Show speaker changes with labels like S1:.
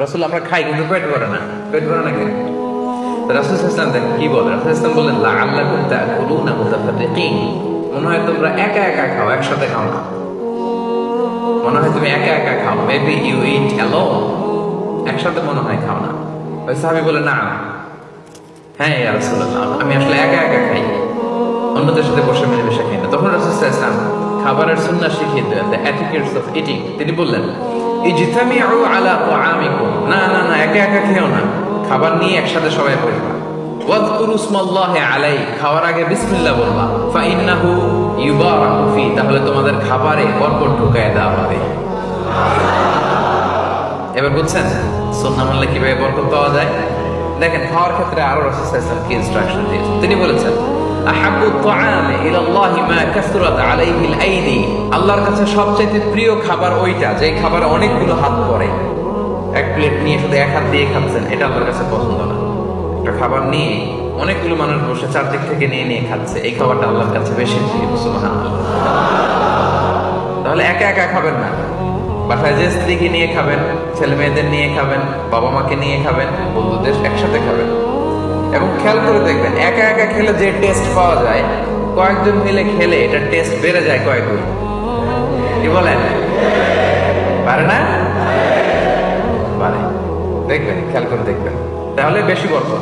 S1: রাসূল আমরা খাই কিন্তু পেট ভরে না, পেট ভরে না কেন? রাসূল সাল্লাল্লাহু আলাইহি ওয়াসাল্লাম কি বলেন? রাসূল সাল্লাল্লাহু আলাইহি ওয়াসাল্লাম বললেন লাআল্লাকুম তাকুলুনা মুতাফাররিকিন, মনে হয় তোমরা একা একা খাও, একসাথে খাও না। মনে হয় তুমি একা একা খাও, মেবি ইউ ইট অ্যালোন, একসাথে মনে হয় খাও না। ওই সাহাবী বলেন না, হ্যাঁ ইয়া রাসূলুল্লাহ, আমি আসলে একা একা খাই, অন্যদের সাথে বসে মিলেমিশে খাই না। তখন রাসূল সাল্লাল্লাহু আলাইহি ওয়াসাল্লাম খাবারের সুন্নাহ শিখিয়ে দেন, দ্য এটিকেটস অফ ইটিং। তিনি বললেন ইজতামিউ আলা তাআমিকুম, না না না, একা একা খেও না, খাবার নিয়ে একসাথে সবাই বসবা। ওয়াযকুরু ইসমাল্লাহি আলাইহি, খাওয়ার আগে বিসমিল্লাহ বলবা। ফাইন্নাহু ইউবারাকু ফি, তাহলে তোমাদের খাবারে বরকত ঢুকায় দেওয়া হবে। এবার বুঝছেন সুন্নাহ মানলে কিভাবে বরকত পাওয়া যায়? দেখেন খাওয়ার ক্ষেত্রে আরো রাসূল সাল্লাল্লাহু আলাইহি ওয়াসাল্লাম কি ইনস্ট্রাকশন দিয়েছেন। তিনি বলেছেন আহাব্বু আত-তাআমি ইলাল্লাহি মা কাসরাত আলাইহি আল-আইদি, আল্লাহর কাছে সবচেয়ে প্রিয় খাবার ওইটা যে খাবারে অনেকগুলো হাত পড়ে। এক প্লেট নিয়ে শুধু এক হাত দিয়ে খাচ্ছেন, এটা আল্লাহর কাছে পছন্দ না। একটা খাবার নিয়ে অনেকগুলো মানুষ বসে চারদিক থেকে নিয়ে নিয়ে খাচ্ছে, এই খাবারটা আল্লাহর কাছে বেশি প্রিয়। সুবহানাল্লাহ। তাহলে একা একা খাবেন না, বাসায় যে স্ত্রীকে নিয়ে খাবেন, ছেলে মেয়েদের নিয়ে খাবেন, বাবা মাকে নিয়ে খাবেন, বন্ধুদের একসাথে খাবেন। এবং খেয়াল করে দেখবেন একা একা খেলে যে টেস্ট পাওয়া যায়, কয়েকজন মিলে খেলে এটা টেস্ট বেড়ে যায় কয়েক গুণ। কি বলেন? পারে না? পারে। দেখবেন, খেয়াল করে দেখবেন, তাহলে বেশি বরকত।